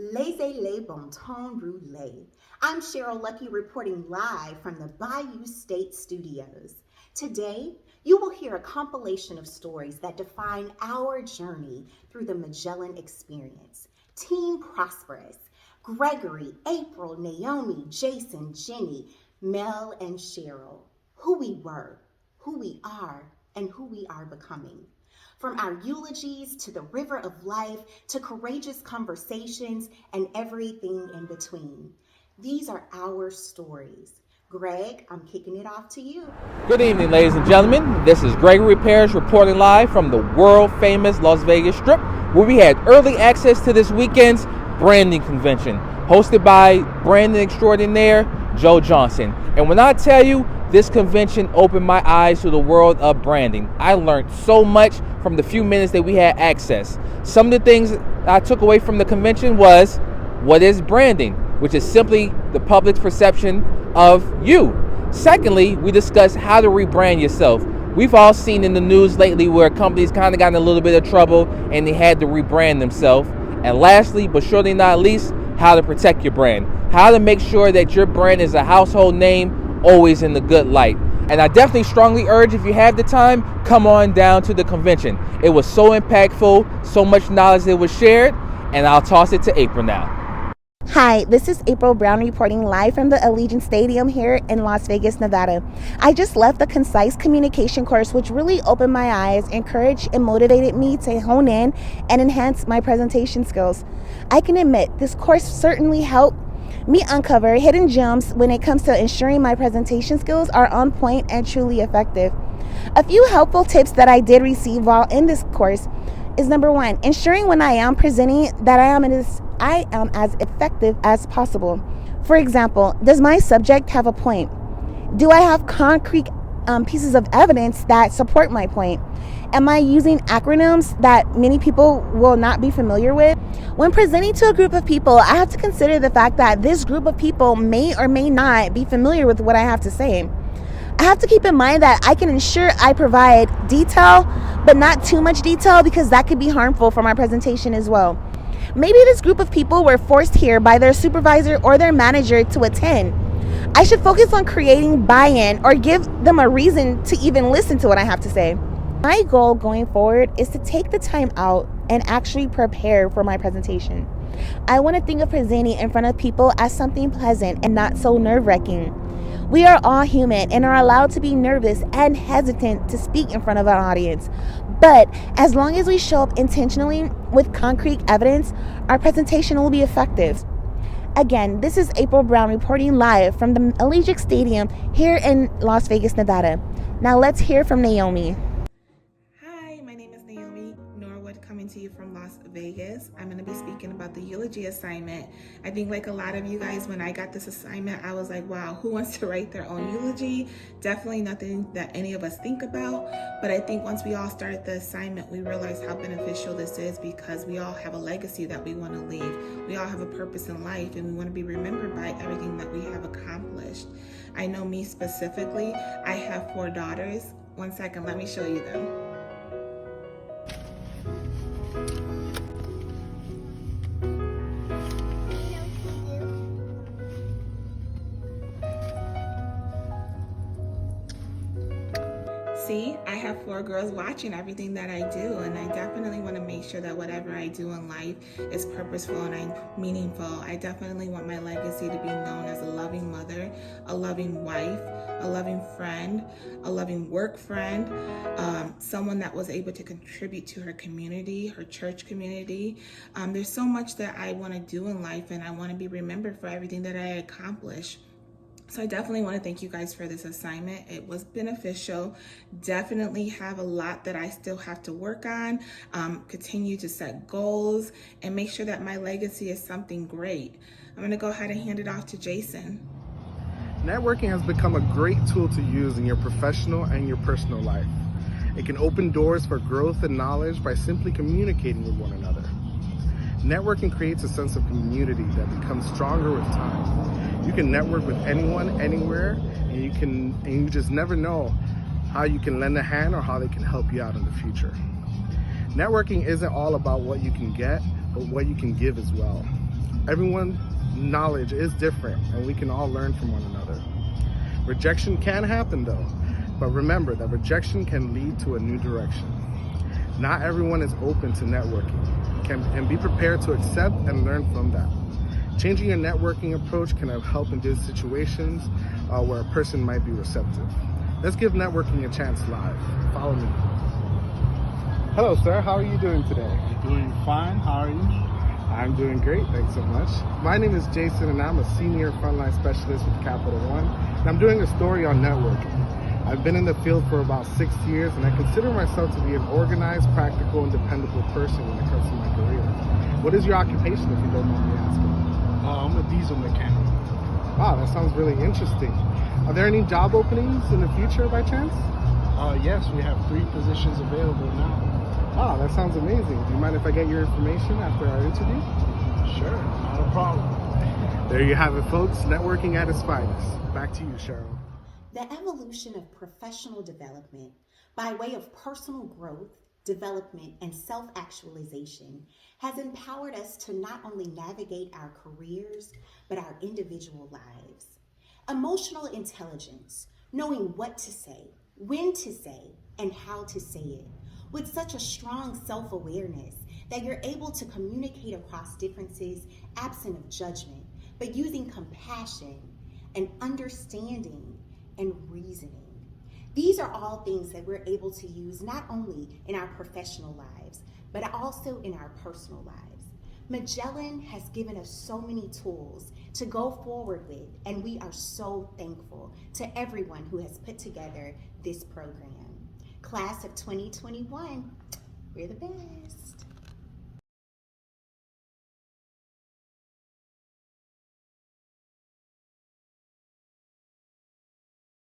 Laissez-les bon temps rouler. I'm Cheryl Lucky reporting live from the Bayou State Studios. Today, you will hear a compilation of stories that define our journey through the Magellan experience. Team Prosperous, Gregory, April, Naomi, Jason, Jenny, Mel, and Cheryl. Who we were, who we are, and who we are becoming. From our eulogies to the river of life to courageous conversations and everything in between. These are our stories. Greg, I'm kicking it off to you. Good evening, ladies and gentlemen. This is Gregory Parrish reporting live from the world-famous Las Vegas Strip, where we had early access to this weekend's branding convention, hosted by branding extraordinaire Joe Johnson. And when I tell you, this convention opened my eyes to the world of branding. I learned so much from the few minutes that we had access. Some of the things I took away from the convention was, what is branding? Which is simply the public's perception of you. Secondly, we discussed how to rebrand yourself. We've all seen in the news lately where companies kind of got in a little bit of trouble and they had to rebrand themselves. And lastly, but surely not least, how to protect your brand. How to make sure that your brand is a household name, always in the good light. And I definitely strongly urge, if you have the time, come on down to the convention. It was so impactful, so much knowledge that was shared, and I'll toss it to April now. Hi, this is April Brown reporting live from the Allegiant Stadium here in Las Vegas, Nevada. I just left the concise communication course, which really opened my eyes, encouraged and motivated me to hone in and enhance my presentation skills. I can admit this course certainly helped me uncover hidden gems when it comes to ensuring my presentation skills are on point and truly effective. A few helpful tips that I did receive while in this course is: number one, ensuring when I am presenting that I am as effective as possible. For example, does my subject have a point? Do I have concrete pieces of evidence that support my point? Am I using acronyms that many people will not be familiar with? When presenting to a group of people, I have to consider the fact that this group of people may or may not be familiar with what I have to say. I have to keep in mind that I can ensure I provide detail, but not too much detail, because that could be harmful for my presentation as well. Maybe this group of people were forced here by their supervisor or their manager to attend. I should focus on creating buy-in or give them a reason to even listen to what I have to say. My goal going forward is to take the time out and actually prepare for my presentation. I want to think of presenting in front of people as something pleasant and not so nerve-wracking. We are all human and are allowed to be nervous and hesitant to speak in front of an audience. But as long as we show up intentionally with concrete evidence, our presentation will be effective. Again, this is April Brown reporting live from the Allegiant Stadium here in Las Vegas, Nevada. Now let's hear from Naomi. Hi, my name is Naomi Norwood, coming to you from Las Vegas. I'm going to be speaking about the eulogy assignment. I think, like a lot of you guys, when I got this assignment, I was like, wow, who wants to write their own eulogy? Definitely nothing that any of us think about. But I think once we all started the assignment, we realized how beneficial this is, because we all have a legacy that we want to leave. We all have a purpose in life, and we want to be remembered by everything that we have accomplished. I know me specifically, I have 4 daughters. One second, let me show you them. See, I have 4 girls watching everything that I do, and I definitely want to make sure that whatever I do in life is purposeful and meaningful. I definitely want my legacy to be known as a loving mother, a loving wife, a loving friend, a loving work friend, someone that was able to contribute to her community, her church community. There's so much that I want to do in life, and I want to be remembered for everything that I accomplish. So I definitely want to thank you guys for this assignment. It was beneficial. Definitely have a lot that I still have to work on, continue to set goals, and make sure that my legacy is something great. I'm going to go ahead and hand it off to Jason. Networking has become a great tool to use in your professional and your personal life. It can open doors for growth and knowledge by simply communicating with one another. Networking creates a sense of community that becomes stronger with time. You can network with anyone, anywhere, and you just never know how you can lend a hand or how they can help you out in the future. Networking isn't all about what you can get, but what you can give as well. Everyone's knowledge is different, and we can all learn from one another. Rejection can happen though, but remember that rejection can lead to a new direction. Not everyone is open to networking, and be prepared to accept and learn from that. Changing your networking approach can help in these situations where a person might be receptive. Let's give networking a chance live. Follow me. Hello, sir. How are you doing today? Doing fine. How are you? I'm doing great. Thanks so much. My name is Jason, and I'm a senior frontline specialist with Capital One. And I'm doing a story on networking. I've been in the field for about 6 years, and I consider myself to be an organized, practical, and dependable person when it comes to my career. What is your occupation, if you don't mind me asking? I'm a diesel mechanic. Wow, that sounds really interesting. Are there any job openings in the future by chance? Yes, we have 3 positions available now. Wow, that sounds amazing. Do you mind if I get your information after our interview? Sure, not a problem. There you have it, folks. Networking at its finest. Back to you, Cheryl. The evolution of professional development by way of personal growth, development, and self-actualization has empowered us to not only navigate our careers, but our individual lives. Emotional intelligence, knowing what to say, when to say, and how to say it, with such a strong self-awareness that you're able to communicate across differences absent of judgment, but using compassion and understanding and reasoning. These are all things that we're able to use not only in our professional lives, but also in our personal lives. Magellan has given us so many tools to go forward with, and we are so thankful to everyone who has put together this program. Class of 2021, we're the best.